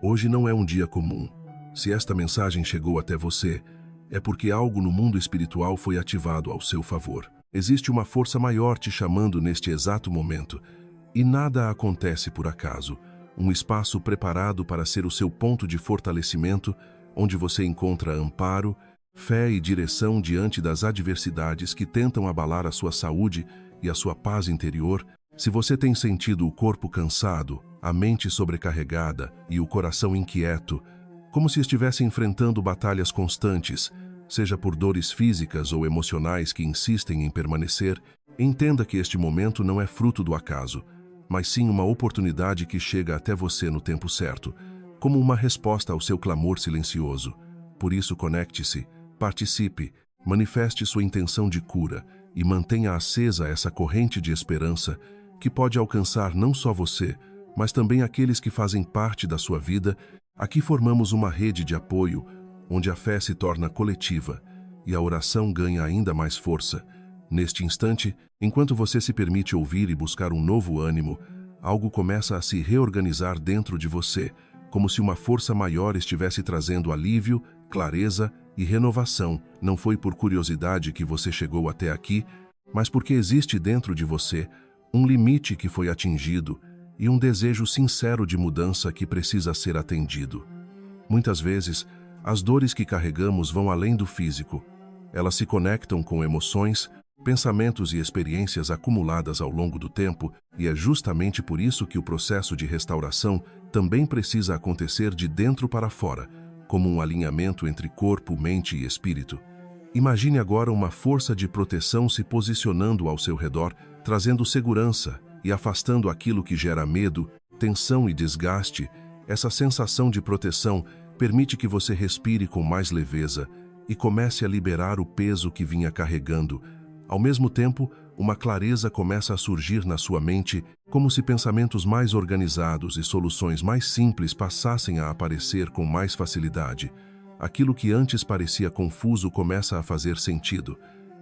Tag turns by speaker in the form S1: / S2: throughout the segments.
S1: Hoje não é um dia comum. Se esta mensagem chegou até você, é porque algo no mundo espiritual foi ativado ao seu favor. Existe uma força maior te chamando neste exato momento, e nada acontece por acaso. Um espaço preparado para ser o seu ponto de fortalecimento, onde você encontra amparo, fé e direção diante das adversidades que tentam abalar a sua saúde e a sua paz interior. Se você tem sentido o corpo cansado, a mente sobrecarregada e o coração inquieto, como se estivesse enfrentando batalhas constantes, seja por dores físicas ou emocionais que insistem em permanecer, entenda que este momento não é fruto do acaso, mas sim uma oportunidade que chega até você no tempo certo, como uma resposta ao seu clamor silencioso. Por isso, conecte-se, participe, manifeste sua intenção de cura e mantenha acesa essa corrente de esperança que pode alcançar não só você, mas também aqueles que fazem parte da sua vida. Aqui formamos uma rede de apoio, onde a fé se torna coletiva e a oração ganha ainda mais força. Neste instante, enquanto você se permite ouvir e buscar um novo ânimo, algo começa a se reorganizar dentro de você, como se uma força maior estivesse trazendo alívio, clareza e renovação. Não foi por curiosidade que você chegou até aqui, mas porque existe dentro de você um limite que foi atingido e um desejo sincero de mudança que precisa ser atendido. Muitas vezes, as dores que carregamos vão além do físico. Elas se conectam com emoções, pensamentos e experiências acumuladas ao longo do tempo, e é justamente por isso que o processo de restauração também precisa acontecer de dentro para fora, como um alinhamento entre corpo, mente e espírito. Imagine agora uma força de proteção se posicionando ao seu redor, trazendo segurança e afastando aquilo que gera medo, tensão e desgaste. Essa sensação de proteção permite que você respire com mais leveza e comece a liberar o peso que vinha carregando. Ao mesmo tempo, uma clareza começa a surgir na sua mente, como se pensamentos mais organizados e soluções mais simples passassem a aparecer com mais facilidade. Aquilo que antes parecia confuso começa a fazer sentido,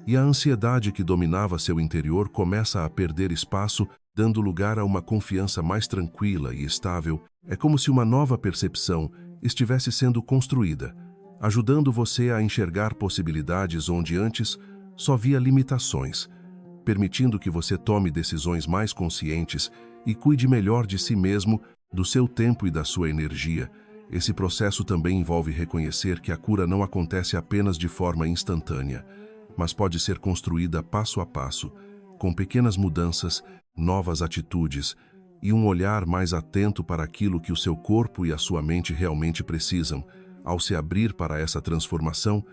S1: e a ansiedade que dominava seu interior começa a perder espaço, dando lugar a uma confiança mais tranquila e estável. É como se uma nova percepção estivesse sendo construída, ajudando você a enxergar possibilidades onde antes só via limitações, permitindo que você tome decisões mais conscientes e cuide melhor de si mesmo, do seu tempo e da sua energia. Esse processo também envolve reconhecer que a cura não acontece apenas de forma instantânea, mas pode ser construída passo a passo, com pequenas mudanças, novas atitudes e um olhar mais atento para aquilo que o seu corpo e a sua mente realmente precisam. Ao se abrir para essa transformação,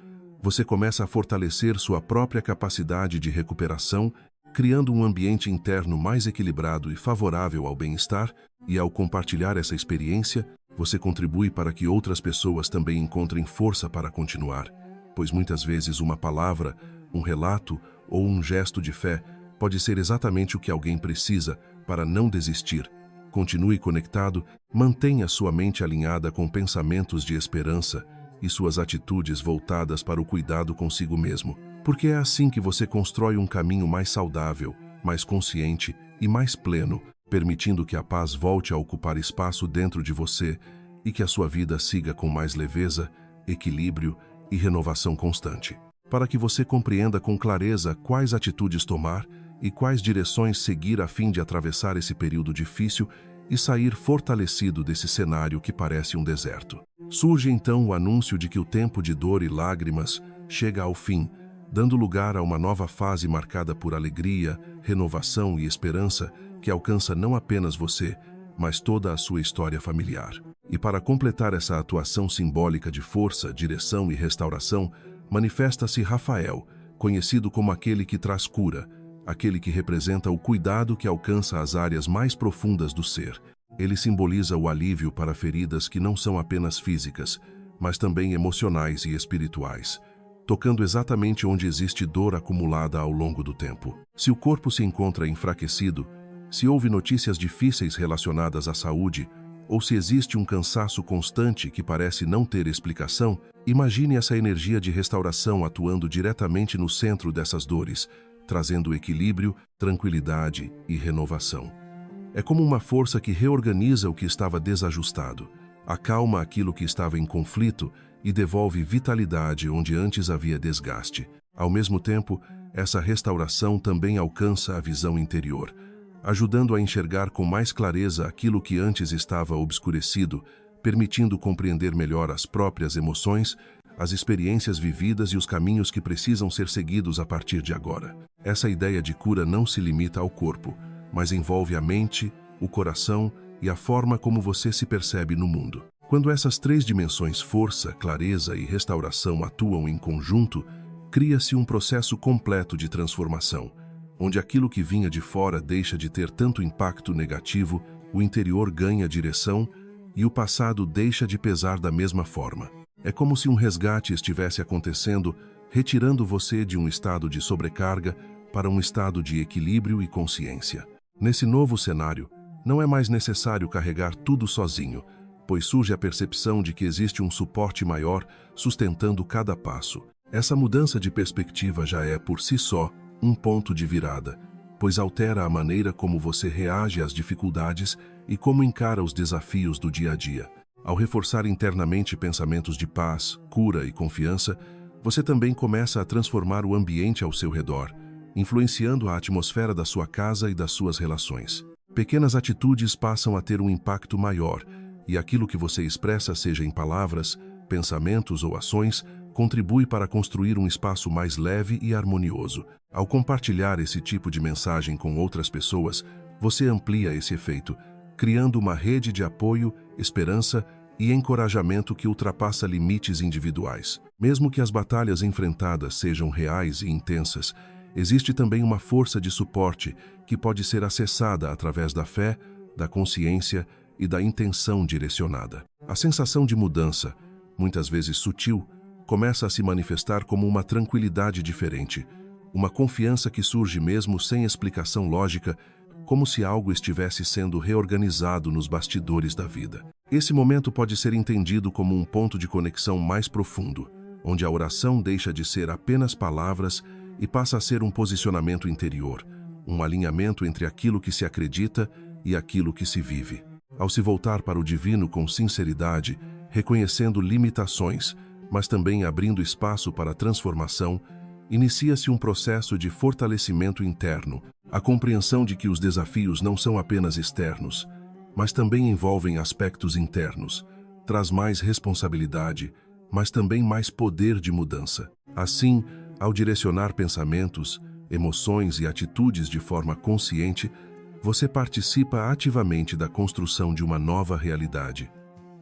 S1: você começa a fortalecer sua própria capacidade de recuperação, criando um ambiente interno mais equilibrado e favorável ao bem-estar, e ao compartilhar essa experiência, você contribui para que outras pessoas também encontrem força para continuar, pois muitas vezes uma palavra, um relato ou um gesto de fé pode ser exatamente o que alguém precisa para não desistir. Continue conectado, mantenha sua mente alinhada com pensamentos de esperança e suas atitudes voltadas para o cuidado consigo mesmo, porque é assim que você constrói um caminho mais saudável, mais consciente e mais pleno, permitindo que a paz volte a ocupar espaço dentro de você e que a sua vida siga com mais leveza, equilíbrio e renovação constante. Para que você compreenda com clareza quais atitudes tomar e quais direções seguir a fim de atravessar esse período difícil e sair fortalecido desse cenário que parece um deserto. Surge então o anúncio de que o tempo de dor e lágrimas chega ao fim, dando lugar a uma nova fase marcada por alegria, renovação e esperança que alcança não apenas você, mas toda a sua história familiar. E para completar essa atuação simbólica de força, direção e restauração, manifesta-se Rafael, conhecido como aquele que traz cura, aquele que representa o cuidado que alcança as áreas mais profundas do ser. Ele simboliza o alívio para feridas que não são apenas físicas, mas também emocionais e espirituais, tocando exatamente onde existe dor acumulada ao longo do tempo. Se o corpo se encontra enfraquecido, se houve notícias difíceis relacionadas à saúde, ou se existe um cansaço constante que parece não ter explicação, imagine essa energia de restauração atuando diretamente no centro dessas dores, trazendo equilíbrio, tranquilidade e renovação. É como uma força que reorganiza o que estava desajustado, acalma aquilo que estava em conflito e devolve vitalidade onde antes havia desgaste. Ao mesmo tempo, essa restauração também alcança a visão interior, ajudando a enxergar com mais clareza aquilo que antes estava obscurecido, permitindo compreender melhor as próprias emoções, as experiências vividas e os caminhos que precisam ser seguidos a partir de agora. Essa ideia de cura não se limita ao corpo, mas envolve a mente, o coração e a forma como você se percebe no mundo. Quando essas três dimensões, força, clareza e restauração, atuam em conjunto, cria-se um processo completo de transformação, onde aquilo que vinha de fora deixa de ter tanto impacto negativo, o interior ganha direção e o passado deixa de pesar da mesma forma. É como se um resgate estivesse acontecendo, retirando você de um estado de sobrecarga para um estado de equilíbrio e consciência. Nesse novo cenário, não é mais necessário carregar tudo sozinho, pois surge a percepção de que existe um suporte maior sustentando cada passo. Essa mudança de perspectiva já é, por si só, um ponto de virada, pois altera a maneira como você reage às dificuldades e como encara os desafios do dia a dia. Ao reforçar internamente pensamentos de paz, cura e confiança, você também começa a transformar o ambiente ao seu redor, influenciando a atmosfera da sua casa e das suas relações. Pequenas atitudes passam a ter um impacto maior, e aquilo que você expressa, seja em palavras, pensamentos ou ações, contribui para construir um espaço mais leve e harmonioso. Ao compartilhar esse tipo de mensagem com outras pessoas, você amplia esse efeito, criando uma rede de apoio, esperança e encorajamento que ultrapassa limites individuais. Mesmo que as batalhas enfrentadas sejam reais e intensas, existe também uma força de suporte que pode ser acessada através da fé, da consciência e da intenção direcionada. A sensação de mudança, muitas vezes sutil, começa a se manifestar como uma tranquilidade diferente, uma confiança que surge mesmo sem explicação lógica, como se algo estivesse sendo reorganizado nos bastidores da vida. Esse momento pode ser entendido como um ponto de conexão mais profundo, onde a oração deixa de ser apenas palavras e passa a ser um posicionamento interior, um alinhamento entre aquilo que se acredita e aquilo que se vive. Ao se voltar para o divino com sinceridade, reconhecendo limitações, mas também abrindo espaço para a transformação, inicia-se um processo de fortalecimento interno, a compreensão de que os desafios não são apenas externos, mas também envolvem aspectos internos, traz mais responsabilidade, mas também mais poder de mudança. Assim, ao direcionar pensamentos, emoções e atitudes de forma consciente, você participa ativamente da construção de uma nova realidade,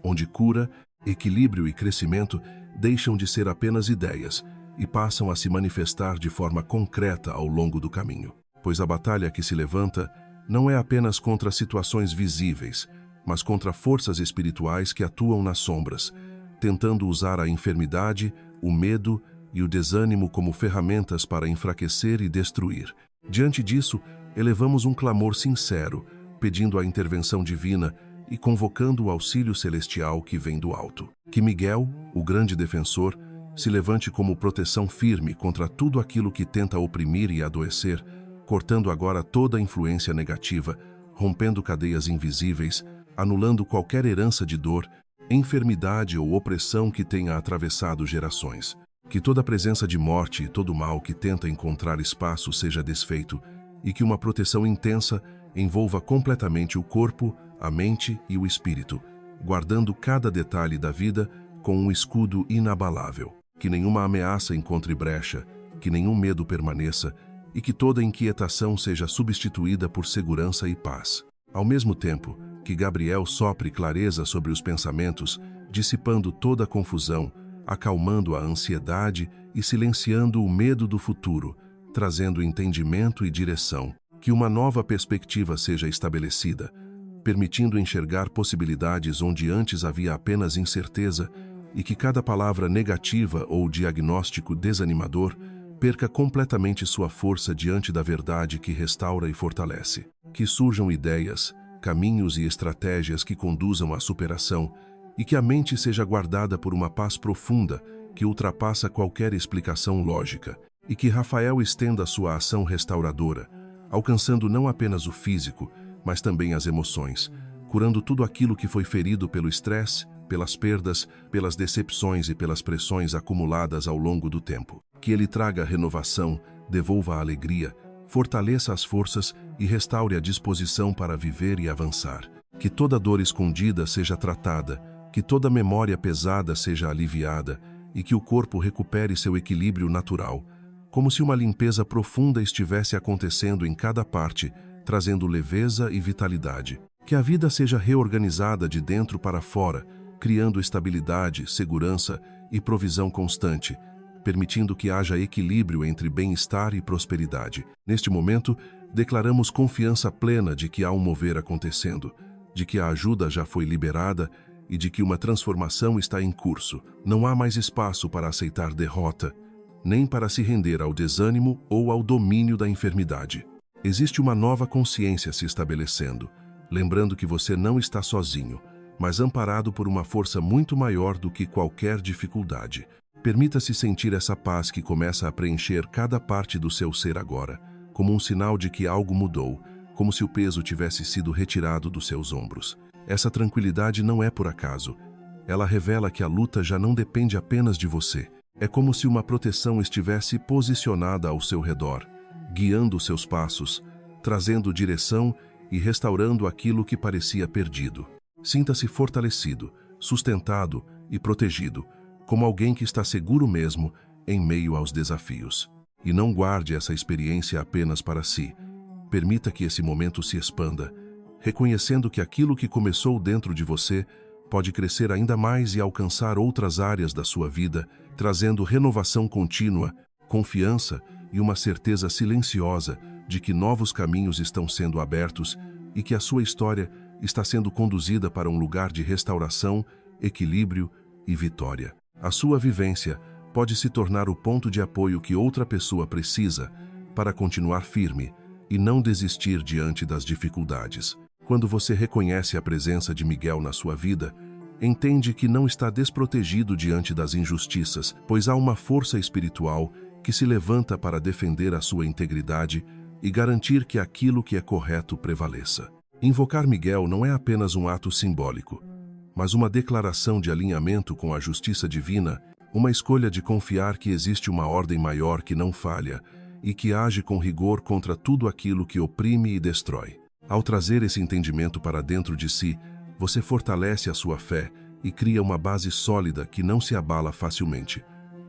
S1: onde cura, equilíbrio e crescimento deixam de ser apenas ideias e passam a se manifestar de forma concreta ao longo do caminho. Pois a batalha que se levanta não é apenas contra situações visíveis, mas contra forças espirituais que atuam nas sombras, tentando usar a enfermidade, o medo e o desânimo como ferramentas para enfraquecer e destruir. Diante disso, elevamos um clamor sincero, pedindo a intervenção divina e convocando o auxílio celestial que vem do alto. Que Miguel, o grande defensor, se levante como proteção firme contra tudo aquilo que tenta oprimir e adoecer, cortando agora toda a influência negativa, rompendo cadeias invisíveis, anulando qualquer herança de dor, enfermidade ou opressão que tenha atravessado gerações. Que toda presença de morte e todo mal que tenta encontrar espaço seja desfeito e que uma proteção intensa envolva completamente o corpo, a mente e o espírito, guardando cada detalhe da vida com um escudo inabalável. Que nenhuma ameaça encontre brecha, que nenhum medo permaneça e que toda inquietação seja substituída por segurança e paz. Ao mesmo tempo, que Gabriel sopre clareza sobre os pensamentos, dissipando toda a confusão, acalmando a ansiedade e silenciando o medo do futuro, trazendo entendimento e direção. Que uma nova perspectiva seja estabelecida, permitindo enxergar possibilidades onde antes havia apenas incerteza, e que cada palavra negativa ou diagnóstico desanimador perca completamente sua força diante da verdade que restaura e fortalece. Que surjam ideias, caminhos e estratégias que conduzam à superação, e que a mente seja guardada por uma paz profunda que ultrapassa qualquer explicação lógica, e que Rafael estenda sua ação restauradora, alcançando não apenas o físico, mas também as emoções, curando tudo aquilo que foi ferido pelo estresse, pelas perdas, pelas decepções e pelas pressões acumuladas ao longo do tempo. Que Ele traga renovação, devolva a alegria, fortaleça as forças e restaure a disposição para viver e avançar. Que toda dor escondida seja tratada, que toda memória pesada seja aliviada e que o corpo recupere seu equilíbrio natural, como se uma limpeza profunda estivesse acontecendo em cada parte, trazendo leveza e vitalidade. Que a vida seja reorganizada de dentro para fora, criando estabilidade, segurança e provisão constante, permitindo que haja equilíbrio entre bem-estar e prosperidade. Neste momento, declaramos confiança plena de que há um mover acontecendo, de que a ajuda já foi liberada e de que uma transformação está em curso. Não há mais espaço para aceitar derrota, nem para se render ao desânimo ou ao domínio da enfermidade. Existe uma nova consciência se estabelecendo, lembrando que você não está sozinho, mas amparado por uma força muito maior do que qualquer dificuldade. Permita-se sentir essa paz que começa a preencher cada parte do seu ser agora, como um sinal de que algo mudou, como se o peso tivesse sido retirado dos seus ombros. Essa tranquilidade não é por acaso. Ela revela que a luta já não depende apenas de você. É como se uma proteção estivesse posicionada ao seu redor, guiando seus passos, trazendo direção e restaurando aquilo que parecia perdido. Sinta-se fortalecido, sustentado e protegido, como alguém que está seguro mesmo em meio aos desafios. E não guarde essa experiência apenas para si. Permita que esse momento se expanda, reconhecendo que aquilo que começou dentro de você pode crescer ainda mais e alcançar outras áreas da sua vida, trazendo renovação contínua, confiança e uma certeza silenciosa de que novos caminhos estão sendo abertos e que a sua história está sendo conduzida para um lugar de restauração, equilíbrio e vitória. A sua vivência pode se tornar o ponto de apoio que outra pessoa precisa para continuar firme e não desistir diante das dificuldades. Quando você reconhece a presença de Miguel na sua vida, entende que não está desprotegido diante das injustiças, pois há uma força espiritual que se levanta para defender a sua integridade e garantir que aquilo que é correto prevaleça. Invocar Miguel não é apenas um ato simbólico, mas uma declaração de alinhamento com a justiça divina, uma escolha de confiar que existe uma ordem maior que não falha e que age com rigor contra tudo aquilo que oprime e destrói. Ao trazer esse entendimento para dentro de si, você fortalece a sua fé e cria uma base sólida que não se abala facilmente.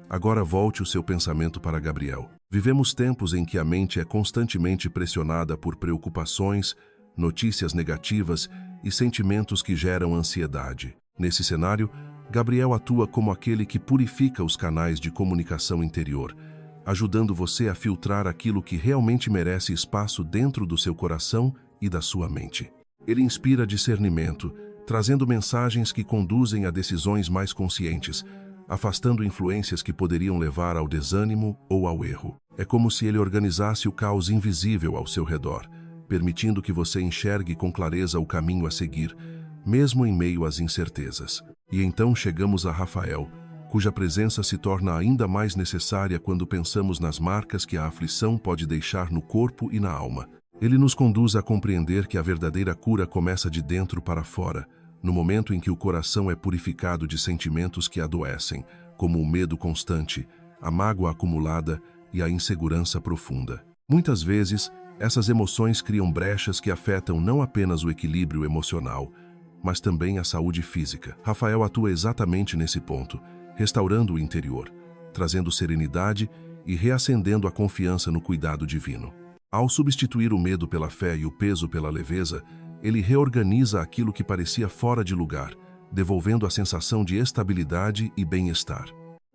S1: Agora volte o seu pensamento para Gabriel. Vivemos tempos em que a mente é constantemente pressionada por preocupações, notícias negativas e sentimentos que geram ansiedade. Nesse cenário, Gabriel atua como aquele que purifica os canais de comunicação interior, ajudando você a filtrar aquilo que realmente merece espaço dentro do seu coração e da sua mente. Ele inspira discernimento, trazendo mensagens que conduzem a decisões mais conscientes, afastando influências que poderiam levar ao desânimo ou ao erro. É como se ele organizasse o caos invisível ao seu redor, permitindo que você enxergue com clareza o caminho a seguir, mesmo em meio às incertezas. E então chegamos a Rafael, cuja presença se torna ainda mais necessária quando pensamos nas marcas que a aflição pode deixar no corpo e na alma. Ele nos conduz a compreender que a verdadeira cura começa de dentro para fora, no momento em que o coração é purificado de sentimentos que adoecem, como o medo constante, a mágoa acumulada e a insegurança profunda. Muitas vezes, essas emoções criam brechas que afetam não apenas o equilíbrio emocional, mas também a saúde física. Rafael atua exatamente nesse ponto, restaurando o interior, trazendo serenidade e reacendendo a confiança no cuidado divino. Ao substituir o medo pela fé e o peso pela leveza, ele reorganiza aquilo que parecia fora de lugar, devolvendo a sensação de estabilidade e bem-estar.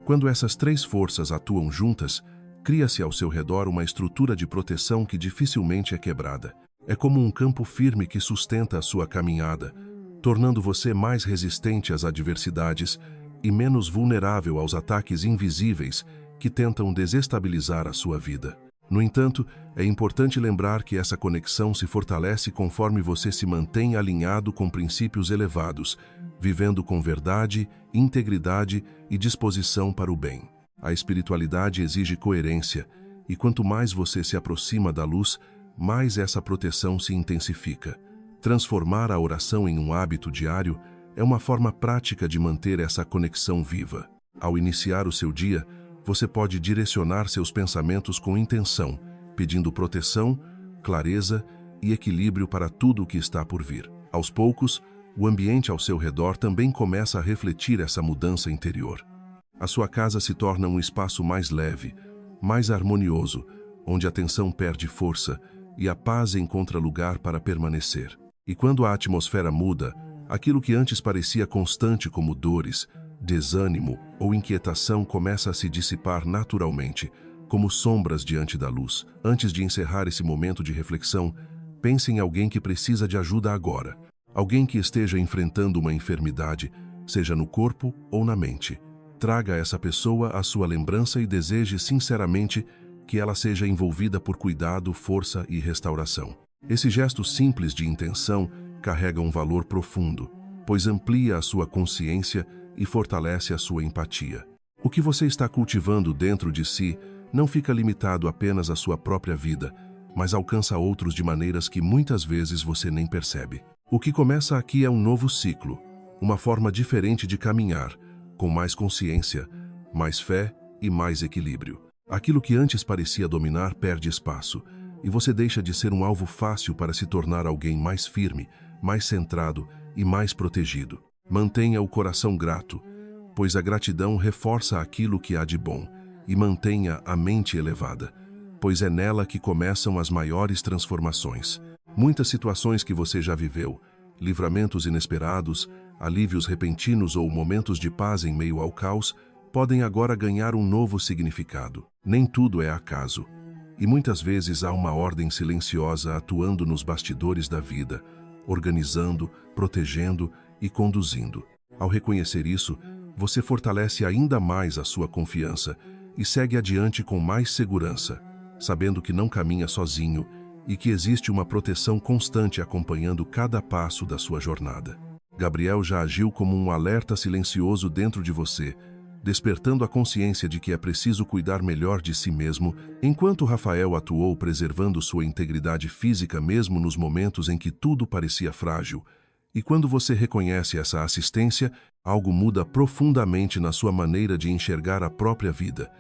S1: Quando essas três forças atuam juntas, cria-se ao seu redor uma estrutura de proteção que dificilmente é quebrada. É como um campo firme que sustenta a sua caminhada, tornando você mais resistente às adversidades e menos vulnerável aos ataques invisíveis que tentam desestabilizar a sua vida. No entanto, é importante lembrar que essa conexão se fortalece conforme você se mantém alinhado com princípios elevados, vivendo com verdade, integridade e disposição para o bem. A espiritualidade exige coerência, e quanto mais você se aproxima da luz, mais essa proteção se intensifica. Transformar a oração em um hábito diário é uma forma prática de manter essa conexão viva. Ao iniciar o seu dia, você pode direcionar seus pensamentos com intenção, pedindo proteção, clareza e equilíbrio para tudo o que está por vir. Aos poucos, o ambiente ao seu redor também começa a refletir essa mudança interior. A sua casa se torna um espaço mais leve, mais harmonioso, onde a tensão perde força e a paz encontra lugar para permanecer. E quando a atmosfera muda, aquilo que antes parecia constante como dores, desânimo ou inquietação começa a se dissipar naturalmente, como sombras diante da luz. Antes de encerrar esse momento de reflexão, pense em alguém que precisa de ajuda agora. Alguém que esteja enfrentando uma enfermidade, seja no corpo ou na mente. Traga essa pessoa à sua lembrança e deseje sinceramente que ela seja envolvida por cuidado, força e restauração. Esse gesto simples de intenção carrega um valor profundo, pois amplia a sua consciência e fortalece a sua empatia. O que você está cultivando dentro de si não fica limitado apenas à sua própria vida, mas alcança outros de maneiras que muitas vezes você nem percebe. O que começa aqui é um novo ciclo, uma forma diferente de caminhar, com mais consciência, mais fé e mais equilíbrio. Aquilo que antes parecia dominar perde espaço, e você deixa de ser um alvo fácil para se tornar alguém mais firme, mais centrado e mais protegido. Mantenha o coração grato, pois a gratidão reforça aquilo que há de bom, e mantenha a mente elevada, pois é nela que começam as maiores transformações. Muitas situações que você já viveu, livramentos inesperados, alívios repentinos ou momentos de paz em meio ao caos, podem agora ganhar um novo significado. Nem tudo é acaso, e muitas vezes há uma ordem silenciosa atuando nos bastidores da vida, organizando, protegendo e conduzindo. Ao reconhecer isso, você fortalece ainda mais a sua confiança e segue adiante com mais segurança, sabendo que não caminha sozinho e que existe uma proteção constante acompanhando cada passo da sua jornada. Gabriel já agiu como um alerta silencioso dentro de você, despertando a consciência de que é preciso cuidar melhor de si mesmo, enquanto Rafael atuou preservando sua integridade física mesmo nos momentos em que tudo parecia frágil. E quando você reconhece essa assistência, algo muda profundamente na sua maneira de enxergar a própria vida,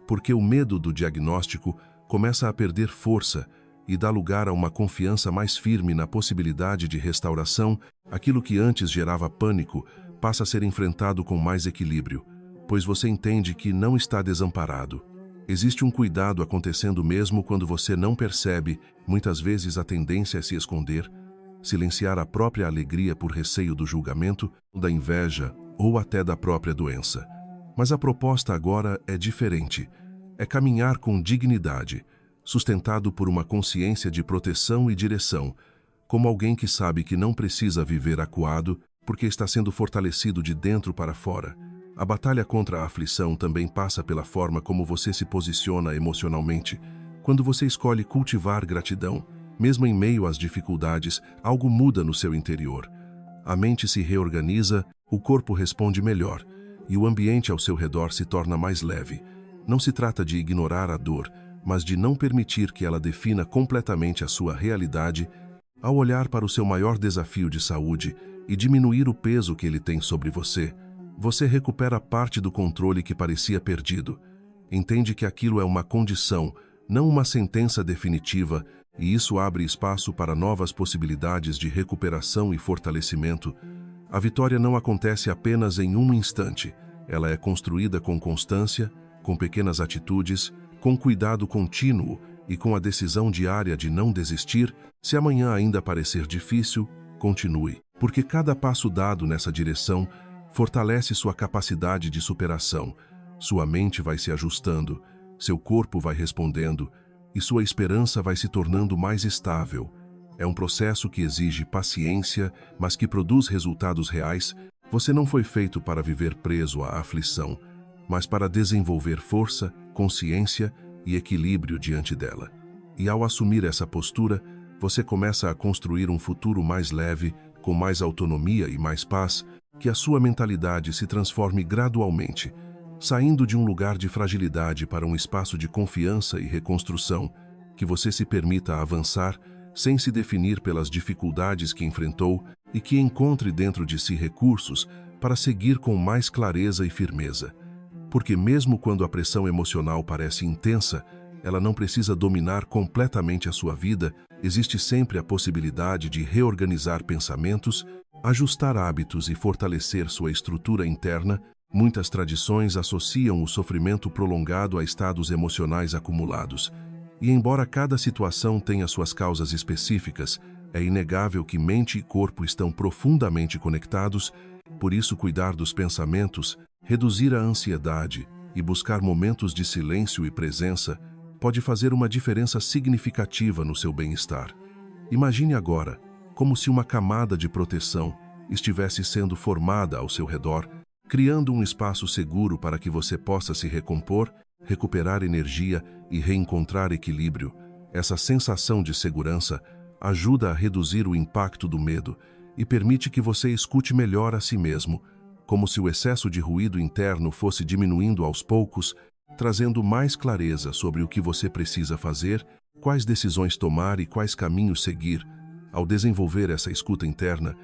S1: porque o medo do diagnóstico começa a perder força e dá lugar a uma confiança mais firme na possibilidade de restauração. Aquilo que antes gerava pânico passa a ser enfrentado com mais equilíbrio, pois você entende que não está desamparado. Existe um cuidado acontecendo mesmo quando você não percebe. Muitas vezes a tendência é se esconder, silenciar a própria alegria por receio do julgamento, da inveja ou até da própria doença. Mas a proposta agora é diferente. É caminhar com dignidade, sustentado por uma consciência de proteção e direção, como alguém que sabe que não precisa viver acuado porque está sendo fortalecido de dentro para fora. A batalha contra a aflição também passa pela forma como você se posiciona emocionalmente. Quando você escolhe cultivar gratidão, mesmo em meio às dificuldades, algo muda no seu interior. A mente se reorganiza, o corpo responde melhor, e o ambiente ao seu redor se torna mais leve. Não se trata de ignorar a dor, mas de não permitir que ela defina completamente a sua realidade. Ao olhar para o seu maior desafio de saúde e diminuir o peso que ele tem sobre você, você recupera parte do controle que parecia perdido. Entende que aquilo é uma condição, não uma sentença definitiva, e isso abre espaço para novas possibilidades de recuperação e fortalecimento. A vitória não acontece apenas em um instante. Ela é construída com constância, com pequenas atitudes, com cuidado contínuo e com a decisão diária de não desistir. Se amanhã ainda parecer difícil, continue, porque cada passo dado nessa direção fortalece sua capacidade de superação. Sua mente vai se ajustando, seu corpo vai respondendo e sua esperança vai se tornando mais estável. É um processo que exige paciência, mas que produz resultados reais. Você não foi feito para viver preso à aflição, mas para desenvolver força, consciência e equilíbrio diante dela. E ao assumir essa postura, você começa a construir um futuro mais leve, com mais autonomia e mais paz, que a sua mentalidade se transforme gradualmente, saindo de um lugar de fragilidade para um espaço de confiança e reconstrução, que você se permita avançar sem se definir pelas dificuldades que enfrentou e que encontre dentro de si recursos para seguir com mais clareza e firmeza. Porque mesmo quando a pressão emocional parece intensa, ela não precisa dominar completamente a sua vida, existe sempre a possibilidade de reorganizar pensamentos, ajustar hábitos e fortalecer sua estrutura interna. Muitas tradições associam o sofrimento prolongado a estados emocionais acumulados. E embora cada situação tenha suas causas específicas, é inegável que mente e corpo estão profundamente conectados, por isso cuidar dos pensamentos, reduzir a ansiedade e buscar momentos de silêncio e presença pode fazer uma diferença significativa no seu bem-estar. Imagine agora como se uma camada de proteção estivesse sendo formada ao seu redor, criando um espaço seguro para que você possa se recompor, recuperar energia e reencontrar equilíbrio. Essa sensação de segurança ajuda a reduzir o impacto do medo e permite que você escute melhor a si mesmo, como se o excesso de ruído interno fosse diminuindo aos poucos, trazendo mais clareza sobre o que você precisa fazer, quais decisões tomar e quais caminhos seguir. Ao desenvolver essa escuta interna,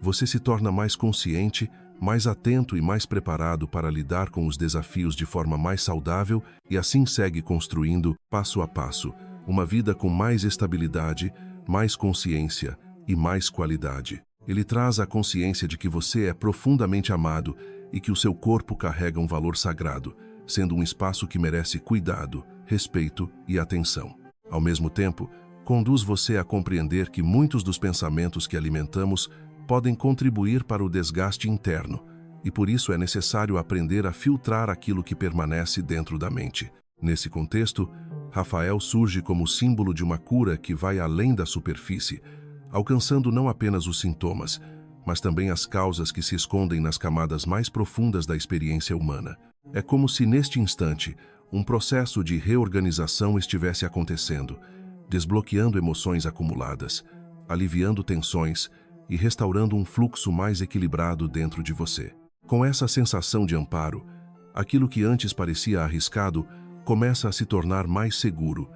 S1: você se torna mais consciente, mais atento e mais preparado para lidar com os desafios de forma mais saudável e assim segue construindo, passo a passo, uma vida com mais estabilidade, mais consciência e mais qualidade. Ele traz a consciência de que você é profundamente amado e que o seu corpo carrega um valor sagrado, sendo um espaço que merece cuidado, respeito e atenção. Ao mesmo tempo, conduz você a compreender que muitos dos pensamentos que alimentamos podem contribuir para o desgaste interno, e por isso é necessário aprender a filtrar aquilo que permanece dentro da mente. Nesse contexto, Rafael surge como símbolo de uma cura que vai além da superfície, alcançando não apenas os sintomas, mas também as causas que se escondem nas camadas mais profundas da experiência humana. É como se neste instante, um processo de reorganização estivesse acontecendo, desbloqueando emoções acumuladas, aliviando tensões e restaurando um fluxo mais equilibrado dentro de você. Com essa sensação de amparo, aquilo que antes parecia arriscado começa a se tornar mais seguro,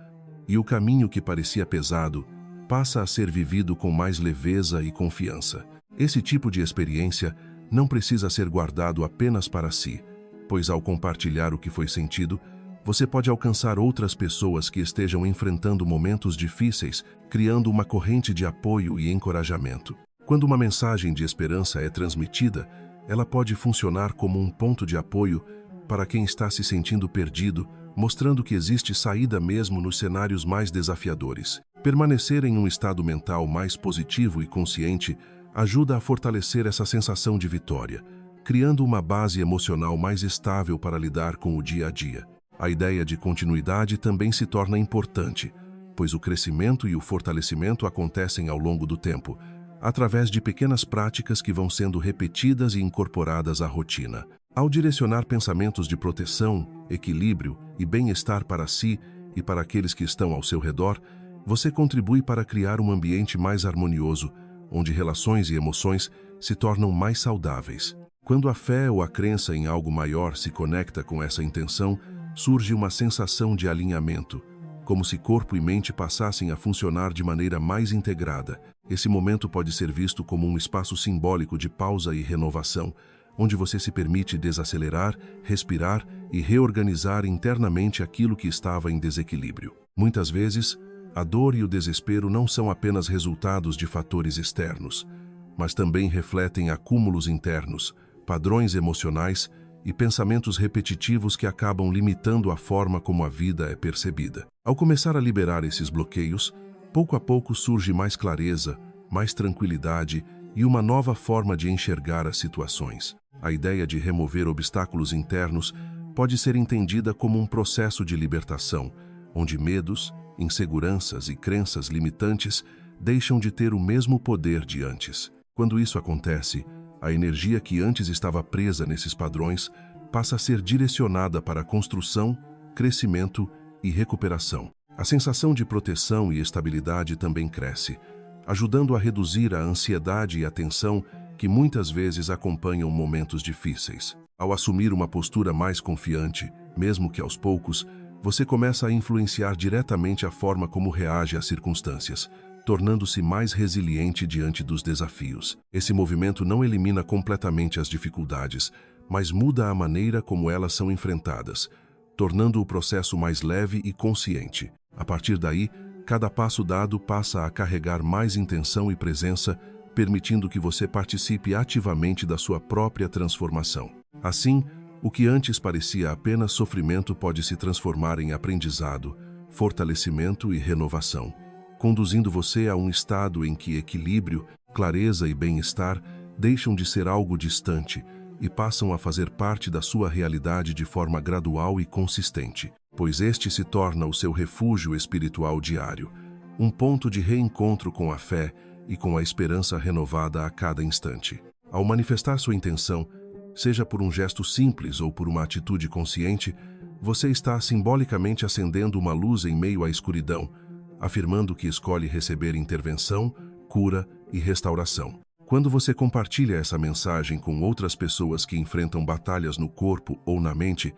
S1: e o caminho que parecia pesado passa a ser vivido com mais leveza e confiança. Esse tipo de experiência não precisa ser guardado apenas para si, pois ao compartilhar o que foi sentido, você pode alcançar outras pessoas que estejam enfrentando momentos difíceis, criando uma corrente de apoio e encorajamento. Quando uma mensagem de esperança é transmitida, ela pode funcionar como um ponto de apoio para quem está se sentindo perdido, mostrando que existe saída mesmo nos cenários mais desafiadores. Permanecer em um estado mental mais positivo e consciente ajuda a fortalecer essa sensação de vitória, criando uma base emocional mais estável para lidar com o dia a dia. A ideia de continuidade também se torna importante, pois o crescimento e o fortalecimento acontecem ao longo do tempo, através de pequenas práticas que vão sendo repetidas e incorporadas à rotina. Ao direcionar pensamentos de proteção, equilíbrio e bem-estar para si e para aqueles que estão ao seu redor, você contribui para criar um ambiente mais harmonioso, onde relações e emoções se tornam mais saudáveis. Quando a fé ou a crença em algo maior se conecta com essa intenção, surge uma sensação de alinhamento, como se corpo e mente passassem a funcionar de maneira mais integrada. Esse momento pode ser visto como um espaço simbólico de pausa e renovação, onde você se permite desacelerar, respirar e reorganizar internamente aquilo que estava em desequilíbrio. Muitas vezes, a dor e o desespero não são apenas resultados de fatores externos, mas também refletem acúmulos internos, padrões emocionais e pensamentos repetitivos que acabam limitando a forma como a vida é percebida. Ao começar a liberar esses bloqueios, pouco a pouco surge mais clareza, mais tranquilidade e uma nova forma de enxergar as situações. A ideia de remover obstáculos internos pode ser entendida como um processo de libertação, onde medos, inseguranças e crenças limitantes deixam de ter o mesmo poder de antes. Quando isso acontece, a energia que antes estava presa nesses padrões passa a ser direcionada para a construção, crescimento e recuperação. A sensação de proteção e estabilidade também cresce, ajudando a reduzir a ansiedade e a tensão que muitas vezes acompanham momentos difíceis. Ao assumir uma postura mais confiante, mesmo que aos poucos, você começa a influenciar diretamente a forma como reage às circunstâncias, tornando-se mais resiliente diante dos desafios. Esse movimento não elimina completamente as dificuldades, mas muda a maneira como elas são enfrentadas, tornando o processo mais leve e consciente. A partir daí, cada passo dado passa a carregar mais intenção e presença, permitindo que você participe ativamente da sua própria transformação. Assim, o que antes parecia apenas sofrimento pode se transformar em aprendizado, fortalecimento e renovação, conduzindo você a um estado em que equilíbrio, clareza e bem-estar deixam de ser algo distante e passam a fazer parte da sua realidade de forma gradual e consistente, pois este se torna o seu refúgio espiritual diário, um ponto de reencontro com a fé e com a esperança renovada a cada instante. Ao manifestar sua intenção, seja por um gesto simples ou por uma atitude consciente, você está simbolicamente acendendo uma luz em meio à escuridão, afirmando que escolhe receber intervenção, cura e restauração. Quando você compartilha essa mensagem com outras pessoas que enfrentam batalhas no corpo ou na mente,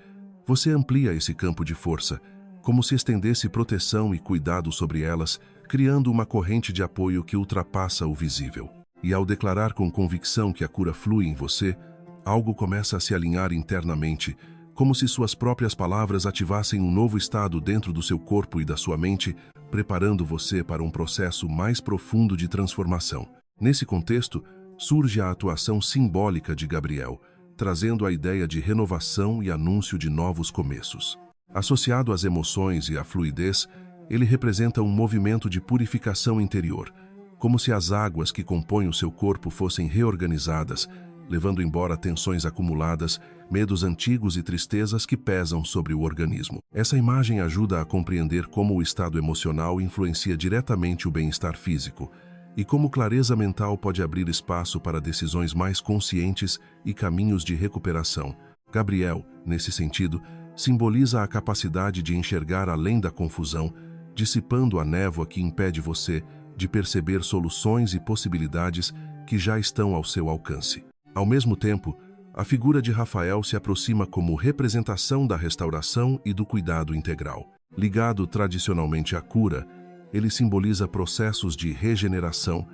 S1: você amplia esse campo de força, como se estendesse proteção e cuidado sobre elas, criando uma corrente de apoio que ultrapassa o visível. E ao declarar com convicção que a cura flui em você, algo começa a se alinhar internamente, como se suas próprias palavras ativassem um novo estado dentro do seu corpo e da sua mente, preparando você para um processo mais profundo de transformação. Nesse contexto, surge a atuação simbólica de Gabriel, trazendo a ideia de renovação e anúncio de novos começos. Associado às emoções e à fluidez, ele representa um movimento de purificação interior, como se as águas que compõem o seu corpo fossem reorganizadas, levando embora tensões acumuladas, medos antigos e tristezas que pesam sobre o organismo. Essa imagem ajuda a compreender como o estado emocional influencia diretamente o bem-estar físico e como clareza mental pode abrir espaço para decisões mais conscientes e caminhos de recuperação. Gabriel, nesse sentido, simboliza a capacidade de enxergar além da confusão, dissipando a névoa que impede você de perceber soluções e possibilidades que já estão ao seu alcance. Ao mesmo tempo, a figura de Rafael se aproxima como representação da restauração e do cuidado integral. Ligado tradicionalmente à cura, ele simboliza processos de regeneração,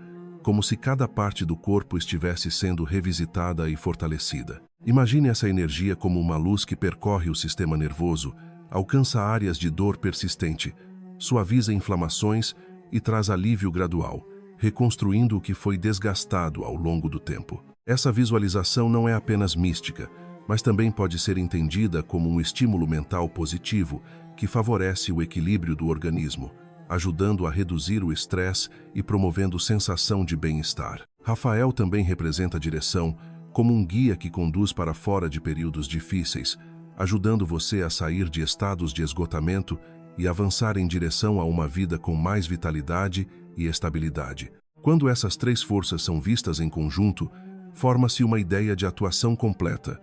S1: como se cada parte do corpo estivesse sendo revisitada e fortalecida. Imagine essa energia como uma luz que percorre o sistema nervoso, alcança áreas de dor persistente, suaviza inflamações e traz alívio gradual, reconstruindo o que foi desgastado ao longo do tempo. Essa visualização não é apenas mística, mas também pode ser entendida como um estímulo mental positivo que favorece o equilíbrio do organismo, ajudando a reduzir o estresse e promovendo sensação de bem-estar. Rafael também representa a direção como um guia que conduz para fora de períodos difíceis, ajudando você a sair de estados de esgotamento e avançar em direção a uma vida com mais vitalidade e estabilidade. Quando essas três forças são vistas em conjunto, forma-se uma ideia de atuação completa: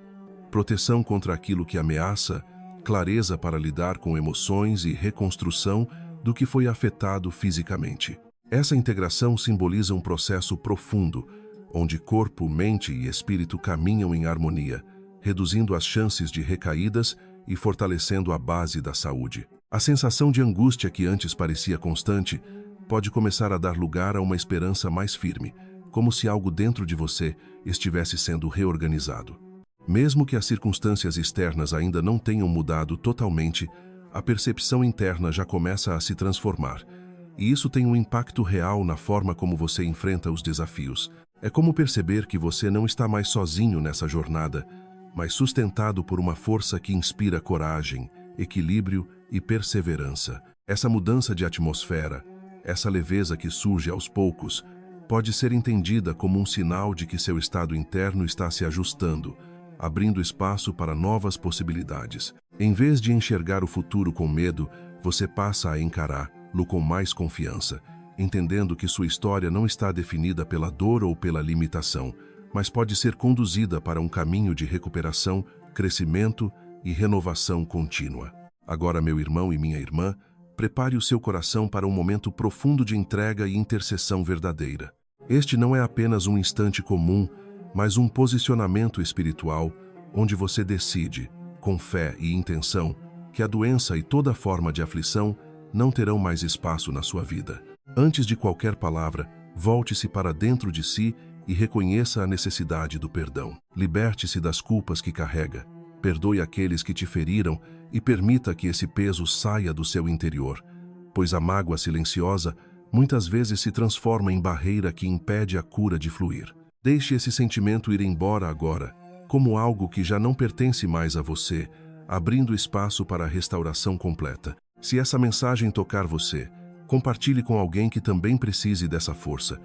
S1: proteção contra aquilo que ameaça, clareza para lidar com emoções e reconstrução do que foi afetado fisicamente. Essa integração simboliza um processo profundo, onde corpo, mente e espírito caminham em harmonia, reduzindo as chances de recaídas e fortalecendo a base da saúde. A sensação de angústia que antes parecia constante pode começar a dar lugar a uma esperança mais firme, como se algo dentro de você estivesse sendo reorganizado. Mesmo que as circunstâncias externas ainda não tenham mudado totalmente, a percepção interna já começa a se transformar, e isso tem um impacto real na forma como você enfrenta os desafios. É como perceber que você não está mais sozinho nessa jornada, mas sustentado por uma força que inspira coragem, equilíbrio e perseverança. Essa mudança de atmosfera, essa leveza que surge aos poucos, pode ser entendida como um sinal de que seu estado interno está se ajustando, abrindo espaço para novas possibilidades. Em vez de enxergar o futuro com medo, você passa a encará-lo com mais confiança, entendendo que sua história não está definida pela dor ou pela limitação, mas pode ser conduzida para um caminho de recuperação, crescimento e renovação contínua. Agora, meu irmão e minha irmã, prepare o seu coração para um momento profundo de entrega e intercessão verdadeira. Este não é apenas um instante comum, mas um posicionamento espiritual onde você decide, com fé e intenção, que a doença e toda forma de aflição não terão mais espaço na sua vida. Antes de qualquer palavra, volte-se para dentro de si e reconheça a necessidade do perdão. Liberte-se das culpas que carrega, perdoe aqueles que te feriram e permita que esse peso saia do seu interior, pois a mágoa silenciosa muitas vezes se transforma em barreira que impede a cura de fluir. Deixe esse sentimento ir embora agora, como algo que já não pertence mais a você, abrindo espaço para a restauração completa. Se essa mensagem tocar você, compartilhe com alguém que também precise dessa força,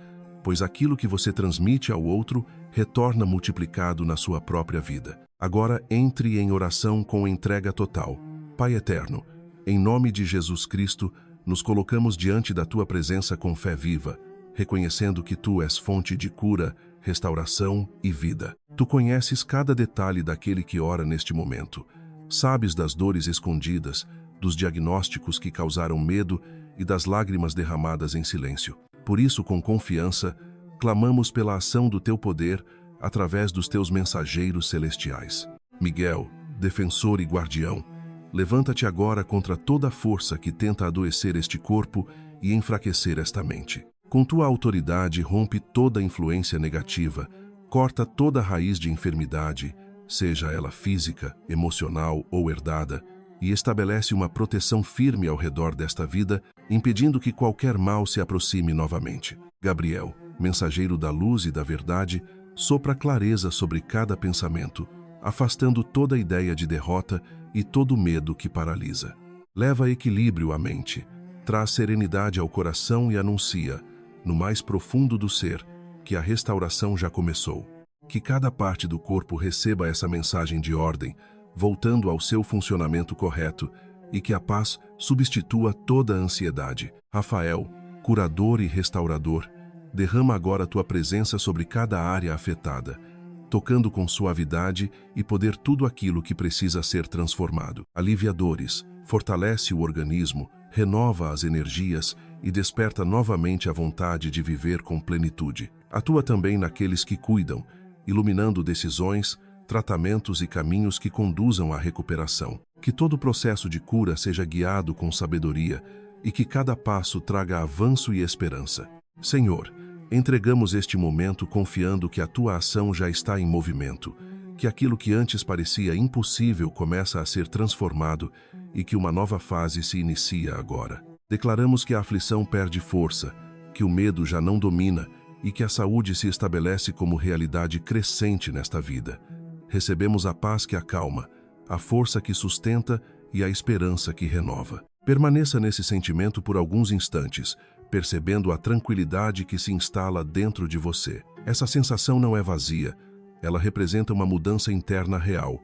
S1: pois aquilo que você transmite ao outro retorna multiplicado na sua própria vida. Agora entre em oração com entrega total. Pai eterno, em nome de Jesus Cristo, nos colocamos diante da Tua presença com fé viva, reconhecendo que Tu és fonte de cura, restauração e vida. Tu conheces cada detalhe daquele que ora neste momento. Sabes das dores escondidas, dos diagnósticos que causaram medo e das lágrimas derramadas em silêncio. Por isso, com confiança, clamamos pela ação do Teu poder através dos Teus mensageiros celestiais. Miguel, defensor e guardião, levanta-te agora contra toda a força que tenta adoecer este corpo e enfraquecer esta mente. Com Tua autoridade, rompe toda influência negativa, corta toda raiz de enfermidade, seja ela física, emocional ou herdada, e estabelece uma proteção firme ao redor desta vida, impedindo que qualquer mal se aproxime novamente. Gabriel, mensageiro da luz e da verdade, sopra clareza sobre cada pensamento, afastando toda ideia de derrota e todo medo que paralisa. Leva equilíbrio à mente, traz serenidade ao coração e anuncia, no mais profundo do ser, que a restauração já começou. Que cada parte do corpo receba essa mensagem de ordem, voltando ao seu funcionamento correto, e que a paz substitua toda a ansiedade. Rafael, curador e restaurador, derrama agora Tua presença sobre cada área afetada, tocando com suavidade e poder tudo aquilo que precisa ser transformado. Alivia dores, fortalece o organismo, renova as energias e desperta novamente a vontade de viver com plenitude. Atua também naqueles que cuidam, iluminando decisões, tratamentos e caminhos que conduzam à recuperação. Que todo o processo de cura seja guiado com sabedoria e que cada passo traga avanço e esperança. Senhor, entregamos este momento confiando que a Tua ação já está em movimento, que aquilo que antes parecia impossível começa a ser transformado e que uma nova fase se inicia agora. Declaramos que a aflição perde força, que o medo já não domina e que a saúde se estabelece como realidade crescente nesta vida. Recebemos a paz que acalma, a força que sustenta e a esperança que renova. Permaneça nesse sentimento por alguns instantes, percebendo a tranquilidade que se instala dentro de você. Essa sensação não é vazia, ela representa uma mudança interna real,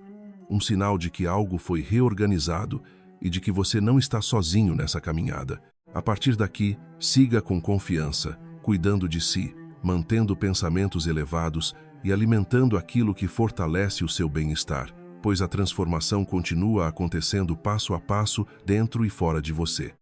S1: um sinal de que algo foi reorganizado e de que você não está sozinho nessa caminhada. A partir daqui, siga com confiança, cuidando de si, mantendo pensamentos elevados e alimentando aquilo que fortalece o seu bem-estar, pois a transformação continua acontecendo passo a passo dentro e fora de você.